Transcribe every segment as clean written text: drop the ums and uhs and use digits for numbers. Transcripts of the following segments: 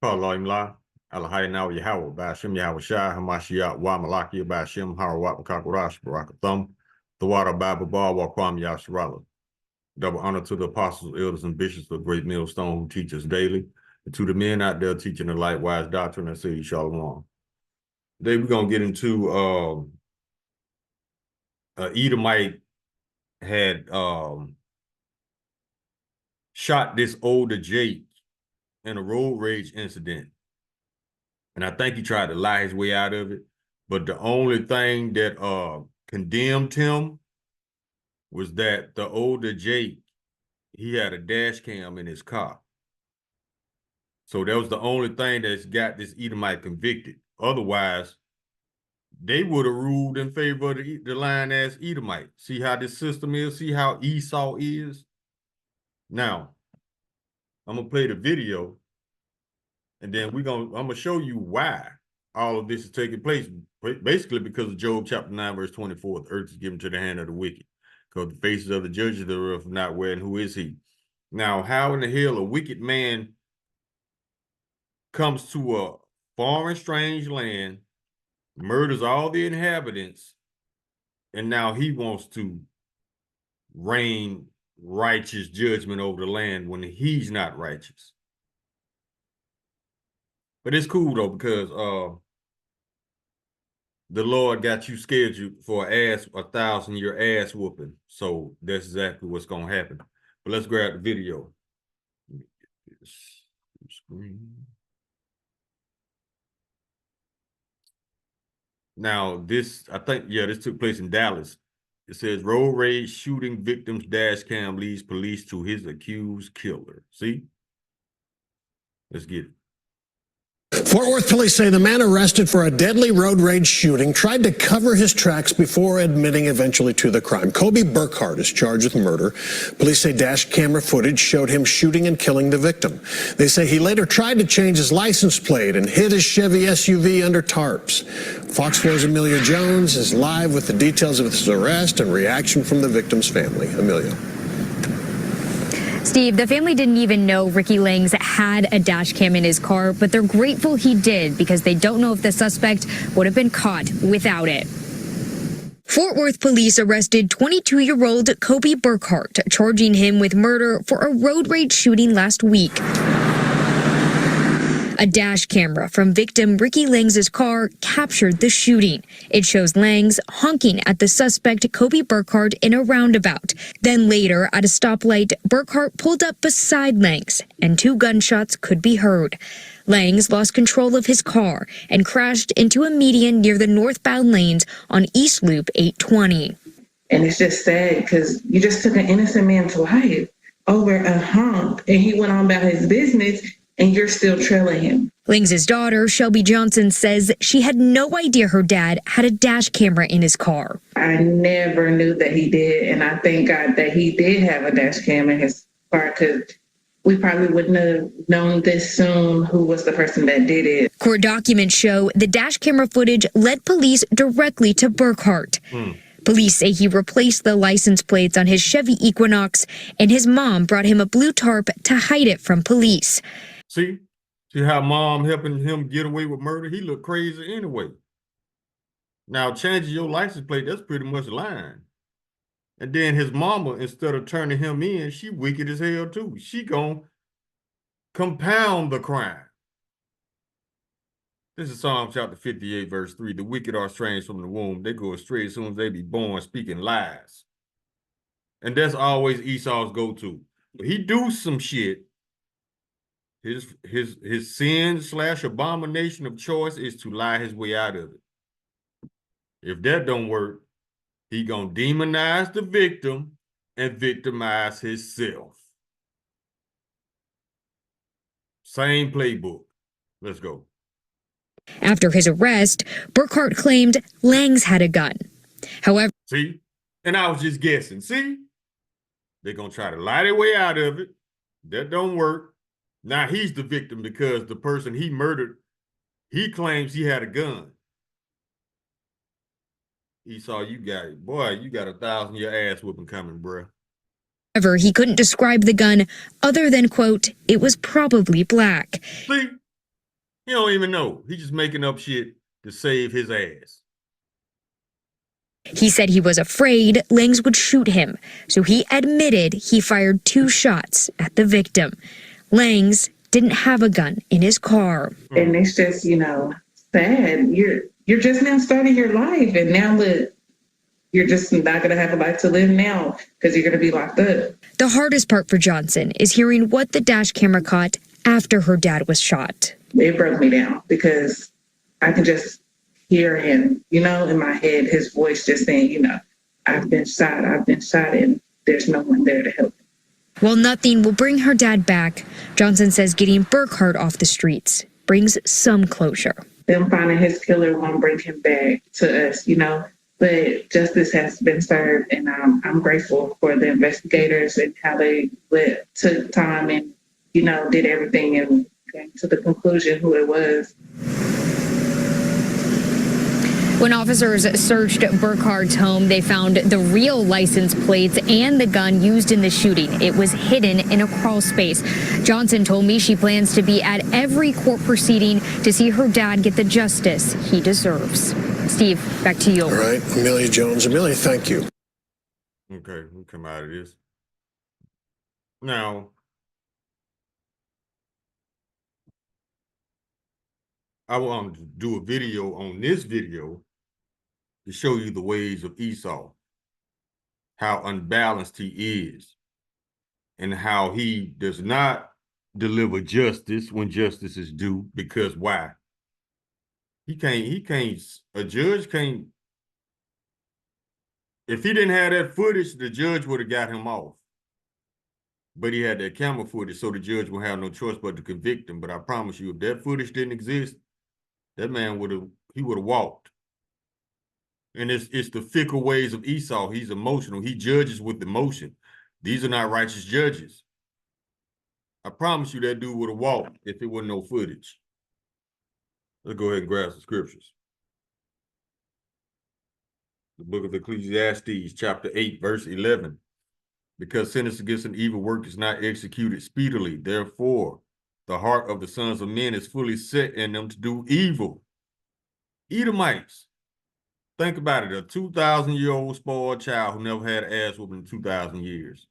Qala imla Alhaina Yahweh Bashim Yahweh Shai Hamashiach Wa Malaki Bashim Harawat Kakurash Barakathum Thawara Bababa Wakwam Yashrala. Double honor to the apostles, elders, and bishops of Great Millstone who teach us daily, and to the men out there teaching the light-wise doctrine and say Shalom. Today we're gonna get into Edomite had shot this older Jake in a road rage incident. And I think he tried to lie his way out of it. But the only thing that condemned him was that the older Jake, he had a dash cam in his car. So that was the only thing that's got this Edomite convicted. Otherwise, they would have ruled in favor of the lying-ass Edomite. See how this system is? See how Esau is? Now, I'm going to play the video, and then I'm going to show you why all of this is taking place. Basically because of Job chapter 9, verse 24, the earth is given to the hand of the wicked, because the faces of the judges thereof are not where, and who is he? Now, how in the hell a wicked man comes to a foreign, strange land, murders all the inhabitants, and now he wants to rain righteous judgment over the land when he's not righteous? But it's cool though, because the Lord got you scheduled for a 1,000-year ass whooping. So that's exactly what's gonna happen. But let's grab the video. Let me get this screen. Now, I think, this took place in Dallas. It says road rage shooting victim's dash cam leads police to his accused killer. See? Let's get it. Fort Worth police say the man arrested for a deadly road rage shooting tried to cover his tracks before admitting eventually to the crime. Kobe Burkhart is charged with murder. Police say dash camera footage showed him shooting and killing the victim. They say he later tried to change his license plate and hid his Chevy SUV under tarps. Fox 4's Amelia Jones is live with the details of his arrest and reaction from the victim's family. Amelia. Steve, the family didn't even know Ricky Langs had a dash cam in his car, but they're grateful he did because they don't know if the suspect would have been caught without it. Fort Worth police arrested 22-year-old Kobe Burkhart, charging him with murder for a road rage shooting last week. A dash camera from victim Ricky Langs' car captured the shooting. It shows Langs honking at the suspect Kobe Burkhart in a roundabout. Then later, at a stoplight, Burkhart pulled up beside Langs, and 2 gunshots could be heard. Langs lost control of his car and crashed into a median near the northbound lanes on East Loop 820. And it's just sad because you just took an innocent man's life over a honk, and he went on about his business, and you're still trailing him. Langs' daughter, Shelby Johnson, says she had no idea her dad had a dash camera in his car. I never knew that he did, and I thank God that he did have a dash cam in his car, because we probably wouldn't have known this soon who was the person that did it. Court documents show the dash camera footage led police directly to Burkhart. Police say he replaced the license plates on his Chevy Equinox, and his mom brought him a blue tarp to hide it from police. See how mom helping him get away with murder? He looked crazy anyway. Now, changing your license plate, that's pretty much lying. And then his mama, instead of turning him in, she wicked as hell too. She gonna compound the crime. This is Psalm chapter 58, verse 3. The wicked are estranged from the womb. They go astray as soon as they be born, speaking lies. And that's always Esau's go-to. But he do some shit. His sin / abomination of choice is to lie his way out of it. If that don't work, he gonna demonize the victim and victimize himself. Same playbook. Let's go. After his arrest, Burkhart claimed Langs had a gun. However, see, and I was just guessing. See, they're gonna try to lie their way out of it. That don't work. Now he's the victim because the person he murdered, he claims he had a gun. Esau, you got it. Boy, you got 1,000-year ass whooping coming, bruh. However, he couldn't describe the gun other than, quote, it was probably black. See, He don't even know. He just making up shit to save his ass. He said he was afraid Langs would shoot him, so he admitted he fired 2 shots at the victim. Langs didn't have a gun in his car. And it's just, sad. You're just now starting your life, and now look, you're just not going to have a life to live now because you're going to be locked up. The hardest part for Johnson is hearing what the dash camera caught after her dad was shot. It broke me down because I can just hear him, in my head, his voice just saying, I've been shot, and there's no one there to help. While nothing will bring her dad back, Johnson says getting Burkhart off the streets brings some closure. Them finding his killer won't bring him back to us, but justice has been served, and I'm grateful for the investigators and how they took time and, did everything and came to the conclusion who it was. When officers searched Burkhart's home, they found the real license plates and the gun used in the shooting. It was hidden in a crawl space. Johnson told me she plans to be at every court proceeding to see her dad get the justice he deserves. Steve, back to you. All right, Amelia Jones. Amelia, thank you. Okay, we'll come out of this. Now, I want to do a video on this video to show you the ways of Esau, how unbalanced he is, and how he does not deliver justice when justice is due. Because why? A judge can't, if he didn't have that footage, the judge would have got him off. But he had that camera footage, so the judge would have no choice but to convict him. But I promise you, if that footage didn't exist, that man would have walked. And it's the fickle ways of Esau. He's emotional. He judges with emotion. These are not righteous judges. I promise you that dude would have walked if it wasn't no footage. Let's go ahead and grab some scriptures. The book of Ecclesiastes, chapter 8, verse 11. Because sentence against an evil work is not executed speedily. Therefore, the heart of the sons of men is fully set in them to do evil. Edomites. Think about it, a 2,000-year-old spoiled child who never had an ass whooping in 2,000 years.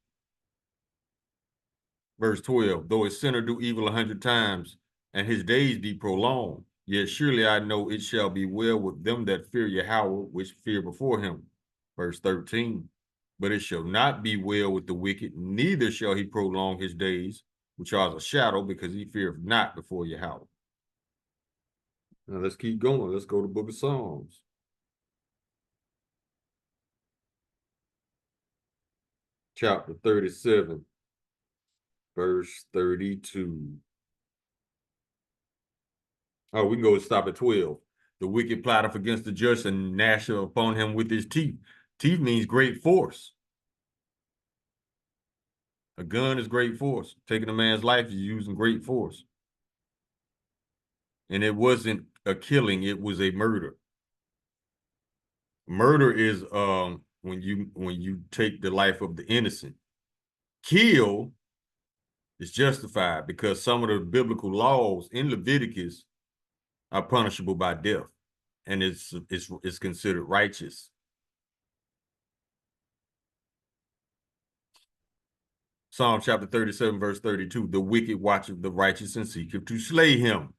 Verse 12, though a sinner do evil 100 times, and his days be prolonged, yet surely I know it shall be well with them that fear Yahweh, which fear before him. Verse 13, but it shall not be well with the wicked, neither shall he prolong his days, which are as a shadow, because he feareth not before Yahweh. Now let's keep going. Let's go to the book of Psalms. Chapter 37, verse 32. Oh, we can go stop at 12. The wicked plotteth against the just and gnasheth upon him with his teeth. Teeth means great force. A gun is great force. Taking a man's life is using great force. And it wasn't a killing, it was a murder. Murder is when you take the life of the innocent. Kill is justified because some of the biblical laws in Leviticus are punishable by death, and it's considered righteous. Psalm chapter 37, verse 32, the wicked watcheth the righteous and seeketh to slay him.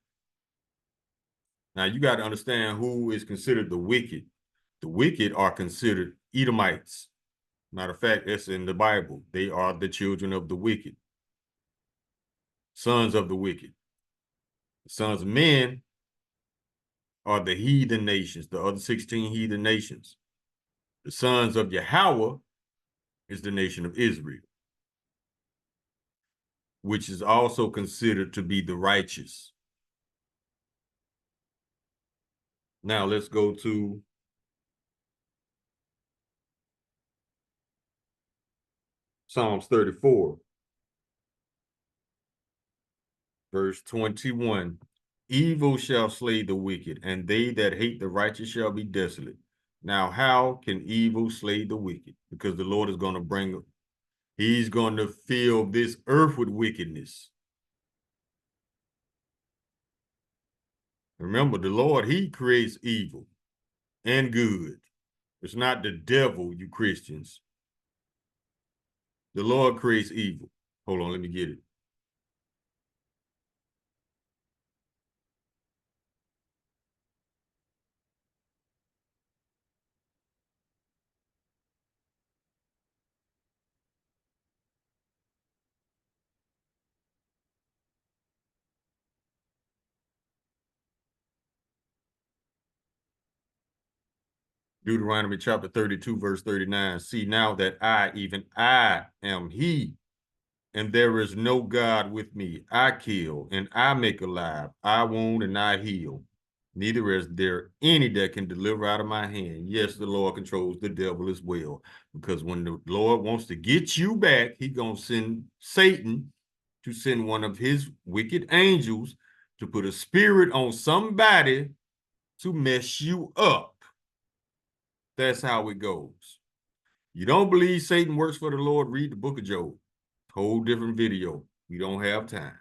Now you got to understand who is considered the wicked. The wicked are considered Edomites. Matter of fact, it's in the Bible. They are the children of the wicked. Sons of the wicked. The sons of men are the heathen nations, the other 16 heathen nations. The sons of Yahweh is the nation of Israel, which is also considered to be the righteous. Now let's go to Psalms 34, verse 21. Evil shall slay the wicked, and they that hate the righteous shall be desolate. Now, how can evil slay the wicked? Because the Lord is going to bring, he's going to fill this earth with wickedness. Remember, the Lord, he creates evil and good. It's not the devil, you Christians. The Lord creates evil. Hold on, let me get it. Deuteronomy chapter 32, verse 39. See now that I, even I, am he, and there is no God with me. I kill and I make alive. I wound and I heal. Neither is there any that can deliver out of my hand. Yes, the Lord controls the devil as well. Because when the Lord wants to get you back, he's going to send Satan to send one of his wicked angels to put a spirit on somebody to mess you up. That's how it goes. You don't believe Satan works for the Lord? Read the book of Job. Whole different video. We don't have time.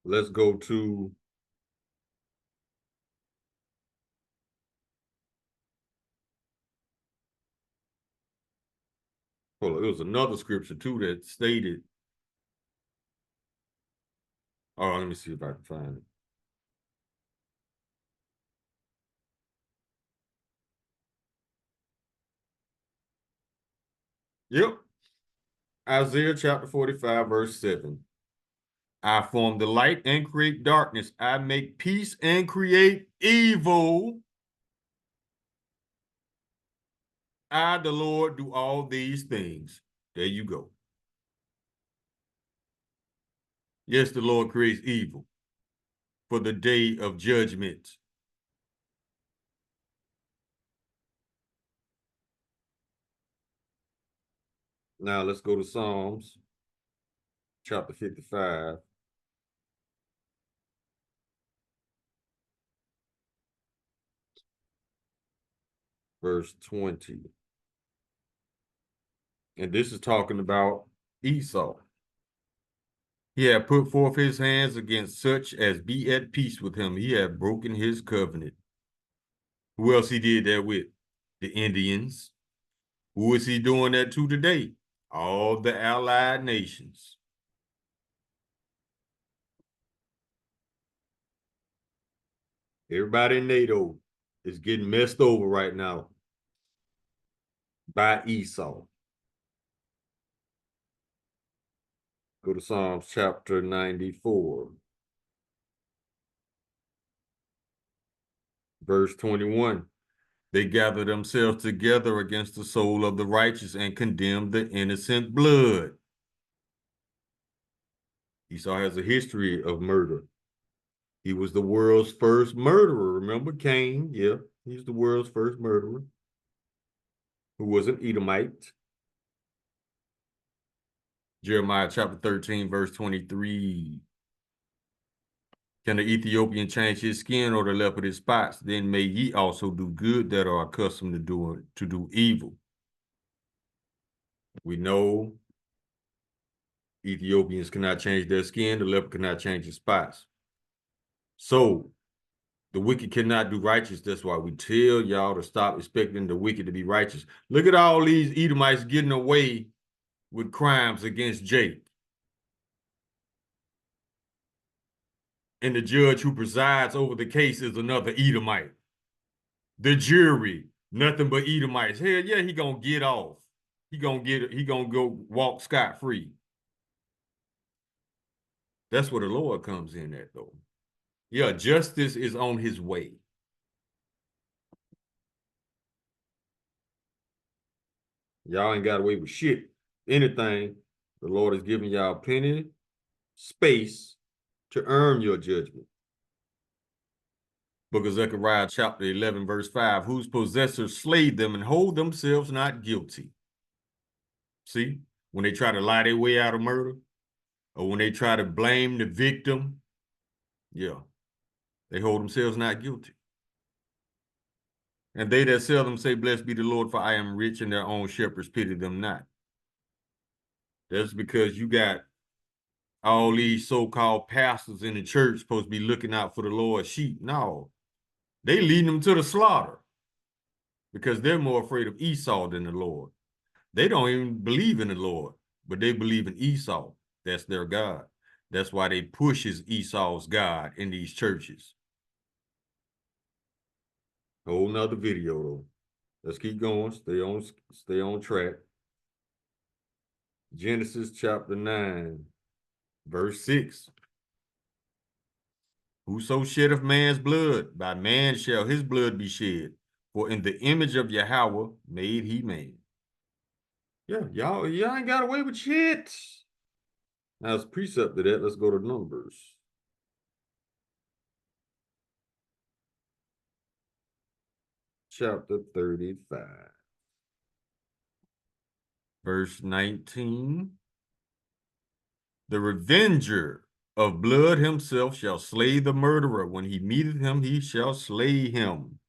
Let's go to well, it was another scripture too that stated. Oh, let me see if I can find it. Yep. Isaiah chapter 45, verse 7. I form the light and create darkness. I make peace and create evil. I, the Lord, do all these things. There you go. Yes, the Lord creates evil for the day of judgment. Now let's go to Psalms chapter 55. Verse 20. And this is talking about Esau. He had put forth his hands against such as be at peace with him. He had broken his covenant. Who else he did that with? The Indians. Who is he doing that to today? All the allied nations. Everybody in NATO is getting messed over right now by Esau. Go to Psalms chapter 94. Verse 21. They gather themselves together against the soul of the righteous and condemn the innocent blood. Esau has a history of murder. He was the world's first murderer. Remember Cain? Yeah, he's the world's first murderer who was an Edomite. Jeremiah chapter 13, verse 23. Can the Ethiopian change his skin or the leopard his spots? Then may ye also do good that are accustomed to do evil. We know Ethiopians cannot change their skin, the leopard cannot change his spots. So the wicked cannot do righteous. That's why we tell y'all to stop expecting the wicked to be righteous. Look at all these Edomites getting away with crimes against Jake. And the judge who presides over the case is another Edomite. The jury, nothing but Edomites. Hell yeah, he gonna get off. He gonna go walk scot-free. That's where the Lord comes in at, though. Yeah, justice is on his way. Y'all ain't got away with shit. Anything, the Lord is giving y'all plenty space to earn your judgment. Book of Zechariah chapter 11, verse 5, whose possessors slay them and hold themselves not guilty. See, when they try to lie their way out of murder, or when they try to blame the victim, yeah, they hold themselves not guilty. And they that sell them say, blessed be the Lord, for I am rich, and their own shepherds pity them not. That's because you got all these so-called pastors in the church supposed to be looking out for the Lord's sheep. No, they leading them to the slaughter because they're more afraid of Esau than the Lord. They don't even believe in the Lord, but they believe in Esau. That's their God. That's why they pushes Esau's God in these churches. Whole nother video though. Let's keep going. Stay on track. Genesis chapter 9, verse 6. Whoso sheddeth man's blood, by man shall his blood be shed. For in the image of Yahweh made he man. Yeah, y'all ain't got away with shit. Now, as precept to that, let's go to Numbers. Chapter 35. Verse 19. The revenger of blood himself shall slay the murderer. When he meeteth him, he shall slay him.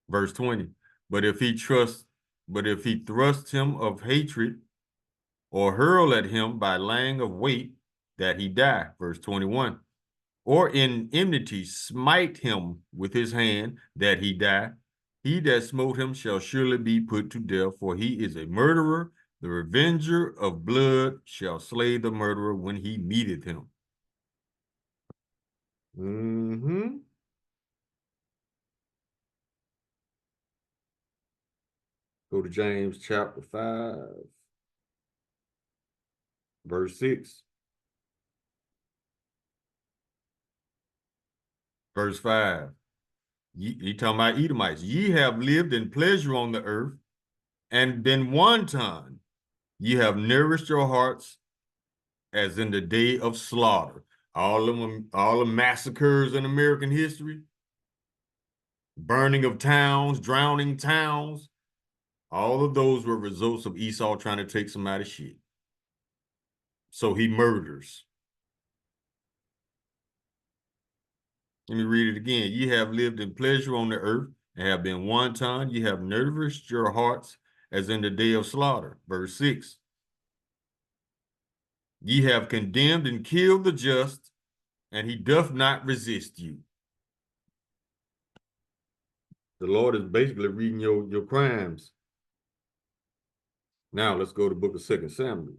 Verse 20. But if he thrust him of hatred, or hurl at him by laying of weight, that he die. Verse 21. Or in enmity smite him with his hand, that he die. He that smote him shall surely be put to death, for he is a murderer. The revenger of blood shall slay the murderer when he meeteth him. Go to James chapter 5, verse 6. Verse 5. He talking about Edomites. Ye have lived in pleasure on the earth and been wanton. Ye have nourished your hearts as in the day of slaughter. All the massacres in American history, burning of towns, drowning towns, all of those were results of Esau trying to take somebody's shit. So he murders. Let me read it again. Ye have lived in pleasure on the earth and have been wanton. Ye have nourished your hearts as in the day of slaughter. Verse 6. Ye have condemned and killed the just, and he doth not resist you. The Lord is basically reading your crimes. Now let's go to the book of 2 Samuel.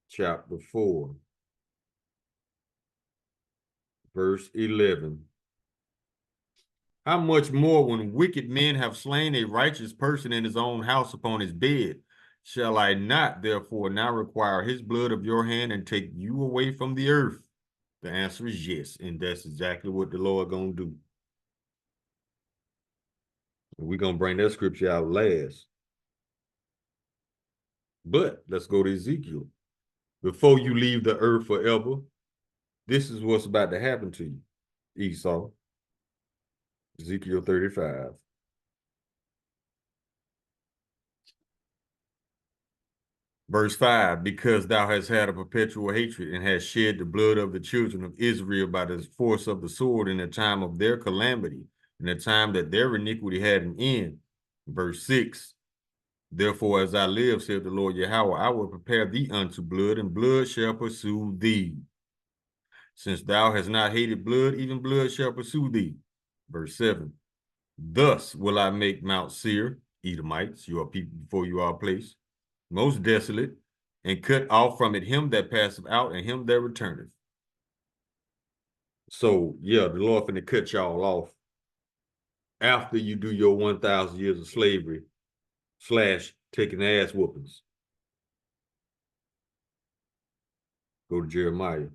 Chapter 4, verse 11. How much more when wicked men have slain a righteous person in his own house upon his bed? Shall I not therefore now require his blood of your hand and take you away from the earth? The answer is yes, and that's exactly what the Lord gonna do. We're gonna bring that scripture out last. But let's go to Ezekiel. Before you leave the earth forever, this is what's about to happen to you, Esau. Ezekiel 35. Verse 5, because thou hast had a perpetual hatred and hast shed the blood of the children of Israel by the force of the sword in the time of their calamity, in the time that their iniquity had an end. Verse 6, therefore as I live, saith the Lord Yahweh, I will prepare thee unto blood, and blood shall pursue thee. Since thou hast not hated blood, even blood shall pursue thee. Verse 7, thus will I make Mount Seir, Edomites, your people before you are placed, most desolate, and cut off from it him that passeth out and him that returneth. So, yeah, the Lord finna cut y'all off after you do your 1,000 years of slavery / taking ass whoopings. Go to Jeremiah.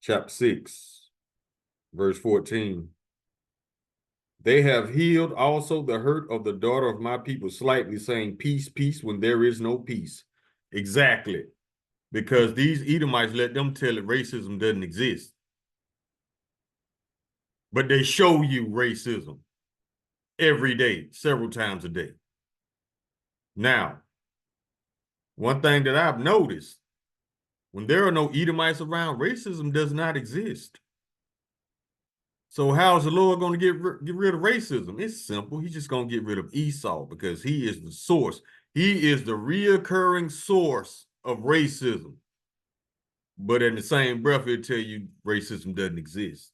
Chapter 6, verse 14. They have healed also the hurt of the daughter of my people slightly, saying, peace, peace, when there is no peace. Exactly. Because these Edomites let them tell it racism doesn't exist. But they show you racism every day, several times a day. Now, One thing that I've noticed, when there are no Edomites around, racism does not exist. So how is the Lord going to get rid of racism? It's simple. He's just going to get rid of Esau because he is the source. He is the reoccurring source of racism. But in the same breath, he'll tell you racism doesn't exist.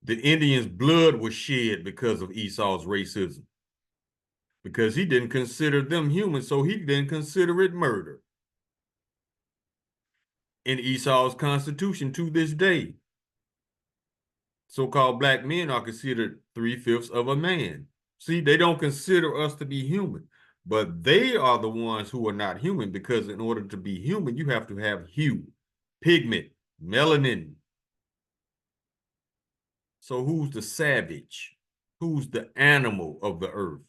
The Indians' blood was shed because of Esau's racism, because he didn't consider them human, so he didn't consider it murder. In Esau's constitution to this day, so-called black men are considered 3/5 of a man. See, they don't consider us to be human, but they are the ones who are not human, because in order to be human, you have to have hue, pigment, melanin. So who's the savage? Who's the animal of the earth?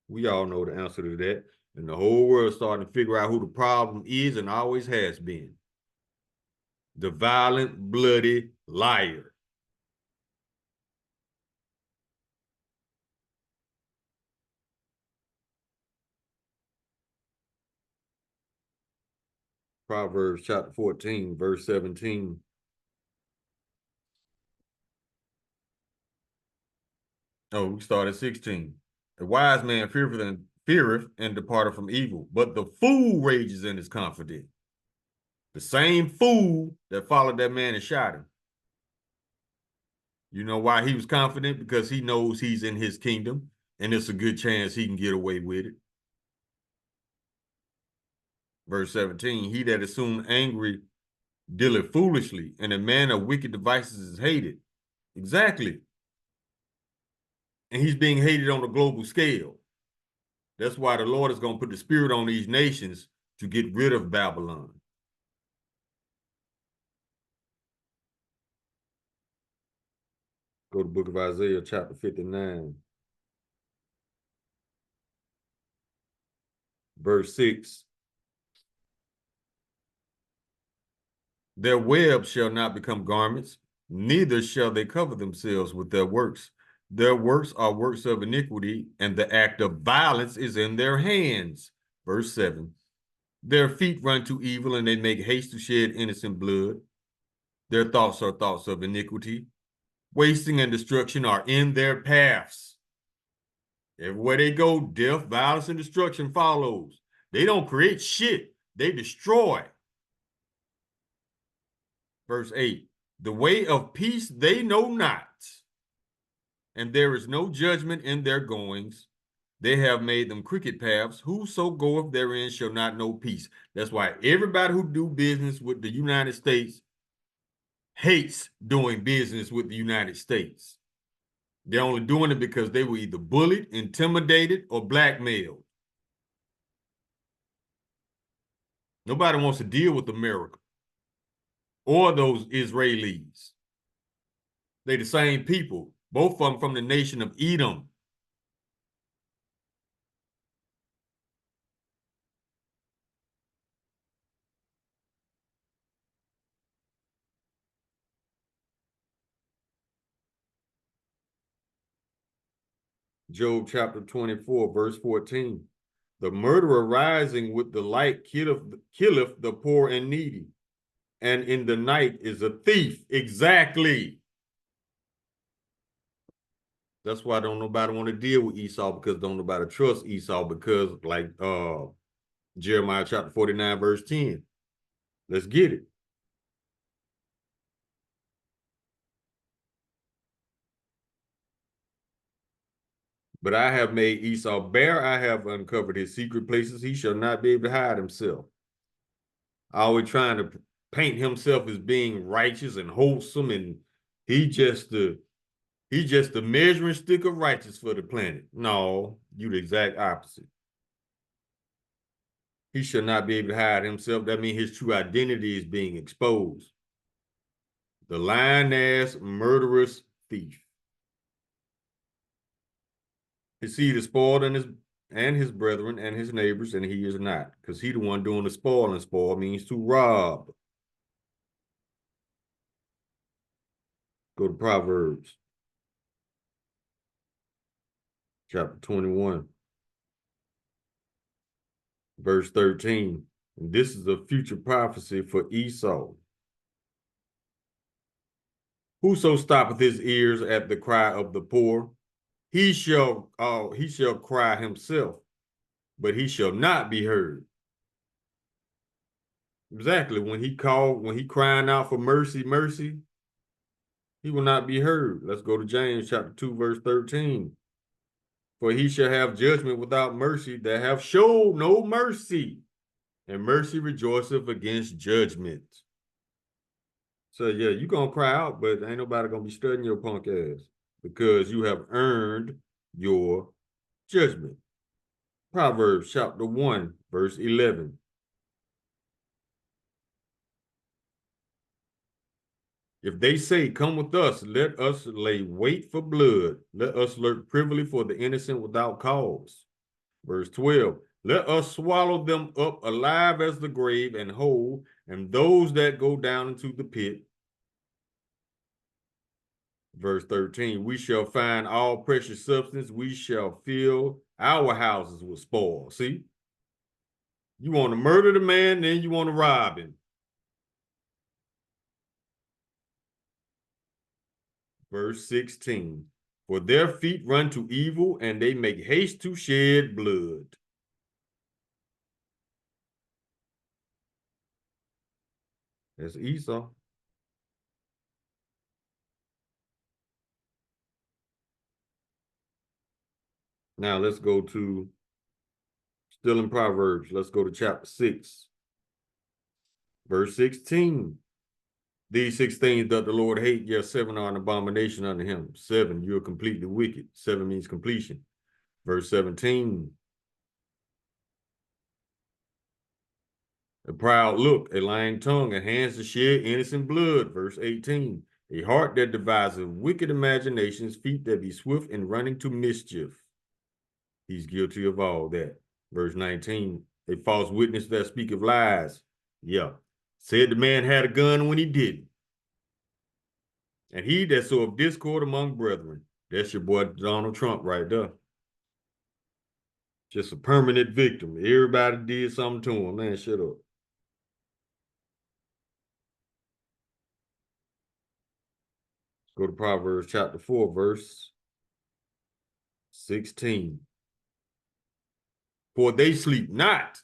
We all know the answer to that. And the whole world starting to figure out who the problem is and always has been. The violent, bloody liar. Proverbs chapter 14, verse 17. Oh, we start at 16. A wise man feareth and departeth from evil, but the fool rages and is confident. The same fool that followed that man and shot him. You know why he was confident? Because he knows he's in his kingdom, and it's a good chance he can get away with it. Verse 17, he that is soon angry dealeth foolishly, and a man of wicked devices is hated. Exactly. And he's being hated on a global scale. That's why the Lord is going to put the spirit on these nations to get rid of Babylon. Go to the book of Isaiah, chapter 59, verse 6. Their webs shall not become garments, neither shall they cover themselves with their works. Their works are works of iniquity, and the act of violence is in their hands. Verse 7. Their feet run to evil, and they make haste to shed innocent blood. Their thoughts are thoughts of iniquity. Wasting and destruction are in their paths. Everywhere they go, death, violence, and destruction follows. They don't create shit. They destroy. Verse 8. The way of peace they know not, and there is no judgment in their goings. They have made them crooked paths. Whoso goeth therein shall not know peace. That's why everybody who do business with the United States hates doing business with the United States. They're only doing it because they were either bullied, intimidated, or blackmailed. Nobody wants to deal with America or those Israelis. They're the same people, both of them from the nation of Edom. Job chapter 24, verse 14. The murderer rising with the light killeth the poor and needy, and in the night is a thief. Exactly. That's why don't nobody want to deal with Esau, because don't nobody trust Esau, because like Jeremiah chapter 49, verse 10. Let's get it. But I have made Esau bare, I have uncovered his secret places. He shall not be able to hide himself. Always trying to paint himself as being righteous and wholesome, and he just the measuring stick of righteous for the planet. No, you the exact opposite. He shall not be able to hide himself. That means his true identity is being exposed. The lying-ass, murderous thief. His seed is spoiled, and his brethren and his neighbors, and he is not, because he the one doing the spoil, and spoil means to rob. Go to Proverbs. chapter 21, verse 13. And this is a future prophecy for Esau. Whoso stoppeth his ears at the cry of the poor, he shall cry himself, but he shall not be heard. Exactly. When he crying out for mercy, mercy, he will not be heard. Let's go to James chapter 2, verse 13. For he shall have judgment without mercy that have showed no mercy, and mercy rejoiceth against judgment. So yeah, you gonna cry out, but ain't nobody gonna be studying your punk ass because you have earned your judgment. Proverbs chapter 1, verse 11. If they say, come with us, let us lay wait for blood. Let us lurk privily for the innocent without cause. Verse 12, let us swallow them up alive as the grave and whole, and those that go down into the pit. Verse 13, we shall find all precious substance. We shall fill our houses with spoil. See, you want to murder the man, then you want to rob him. Verse 16, for their feet run to evil, and they make haste to shed blood. That's Esau. Now let's go to, still in Proverbs, let's go to chapter 6, verse 16. These 6 things doth the Lord hate, yes, 7 are an abomination unto him. 7, you're completely wicked. 7 means completion. Verse 17. A proud look, a lying tongue, and hands to shed innocent blood. Verse 18. A heart that devises wicked imaginations, feet that be swift in running to mischief. He's guilty of all that. Verse 19. A false witness that speaketh lies. Yeah. Said the man had a gun when he didn't. And he that soweth discord among brethren. That's your boy Donald Trump right there. Just a permanent victim. Everybody did something to him. Man, shut up. Let's go to Proverbs chapter 4, verse 16. For they sleep not,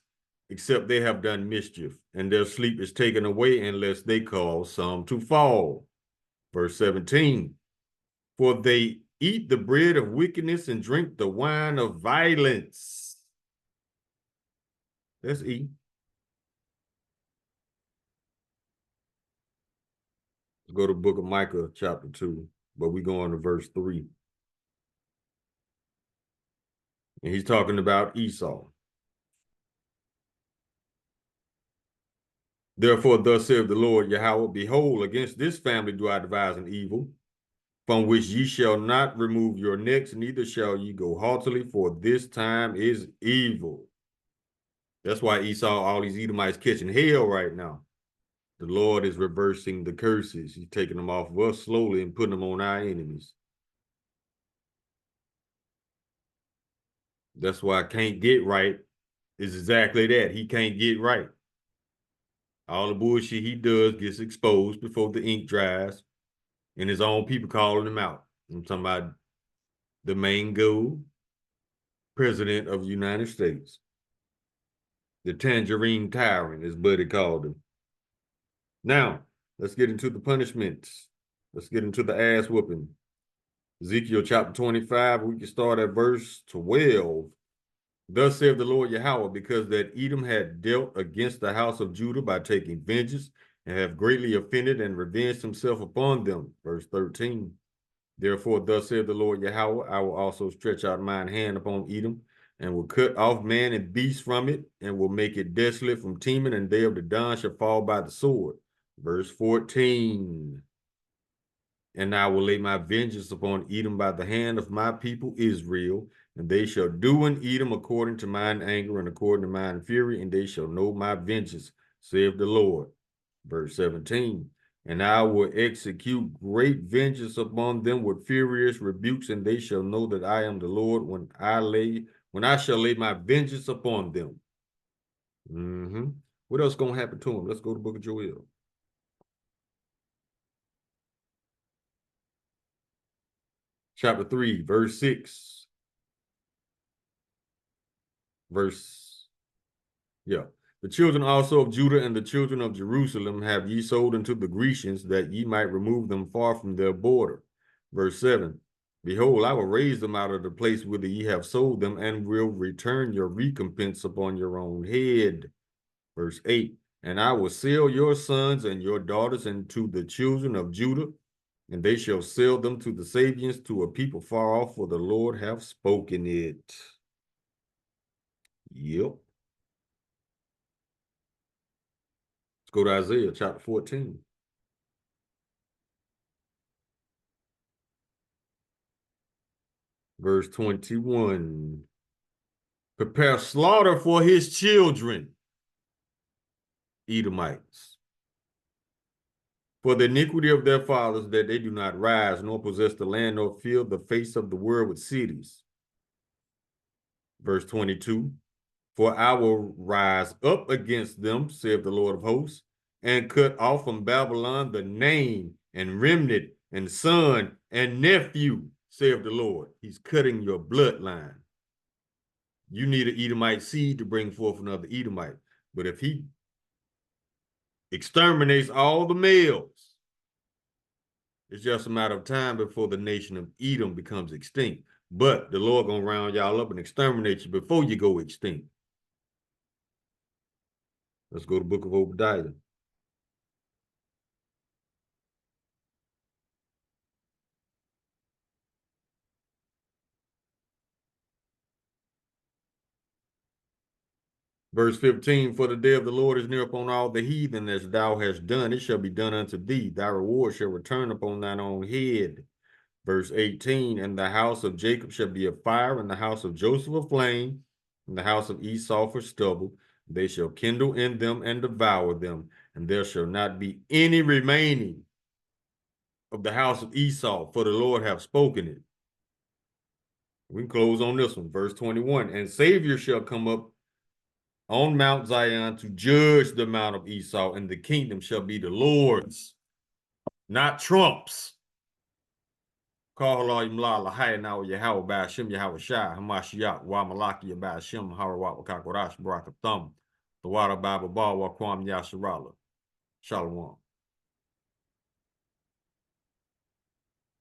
except they have done mischief, and their sleep is taken away unless they cause some to fall. Verse 17. For they eat the bread of wickedness and drink the wine of violence. That's E. Let's go to the book of Micah, chapter 2, but we go on to verse 3. And he's talking about Esau. Therefore, thus saith the Lord Yahweh, behold, against this family do I devise an evil, from which ye shall not remove your necks, neither shall ye go haughtily, for this time is evil. That's why Esau, all these Edomites catching hell right now. The Lord is reversing the curses. He's taking them off of us slowly and putting them on our enemies. That's why I can't get right is exactly that. He can't get right. All the bullshit he does gets exposed before the ink dries, and his own people calling him out. I'm talking about the mango president of the United States. The tangerine tyrant, as Buddy called him. Now, let's get into the punishments. Let's get into the ass whooping. Ezekiel chapter 25, we can start at verse 12. Thus saith the Lord Yahweh, because that Edom had dealt against the house of Judah by taking vengeance, and have greatly offended and revenged himself upon them. Verse 13. Therefore, thus saith the Lord Yahweh, I will also stretch out mine hand upon Edom, and will cut off man and beast from it, and will make it desolate from Teman, and they of the Don shall fall by the sword. Verse 14. And I will lay my vengeance upon Edom by the hand of my people Israel, and they shall do in Edom according to mine anger and according to mine fury, and they shall know my vengeance, saith the Lord. Verse 17. And I will execute great vengeance upon them with furious rebukes, and they shall know that I am the Lord when I shall lay my vengeance upon them. What else gonna happen to them? Let's go to the book of Joel. Chapter 3, verse 6. The children also of Judah and the children of Jerusalem have ye sold unto the Grecians, that ye might remove them far from their border. Verse 7. Behold, I will raise them out of the place whither ye have sold them, and will return your recompense upon your own head. Verse 8. And I will sell your sons and your daughters unto the children of Judah, and they shall sell them to the Sabians, to a people far off, for the Lord hath spoken it. Yep. Let's go to Isaiah chapter 14. Verse 21. Prepare slaughter for his children, Edomites, for the iniquity of their fathers, that they do not rise, nor possess the land, nor fill the face of the world with cities. Verse 22. For I will rise up against them, saith the Lord of hosts, and cut off from Babylon the name and remnant and son and nephew, saith the Lord. He's cutting your bloodline. You need an Edomite seed to bring forth another Edomite. But if he exterminates all the males, it's just a matter of time before the nation of Edom becomes extinct. But the Lord gonna round y'all up and exterminate you before you go extinct. Let's go to the book of Obadiah. Verse 15, for the day of the Lord is near upon all the heathen, as thou hast done, it shall be done unto thee. Thy reward shall return upon thine own head. Verse 18, and the house of Jacob shall be a fire, and the house of Joseph a flame, and the house of Esau for stubble. They shall kindle in them and devour them, and there shall not be any remaining of the house of Esau, for the Lord hath spoken it. We can close on this one. Verse 21, and Savior shall come up on Mount Zion to judge the mount of Esau, and the kingdom shall be the Lord's, not Trump's. Call Allah Imla Lahai now Yahweh Bashim Yahweh Shah Hamashiach Wa Malaki Bashim Harawat Wakakorash Barakathum the Water Bible Ba Wakwam Yasharala. Shalom.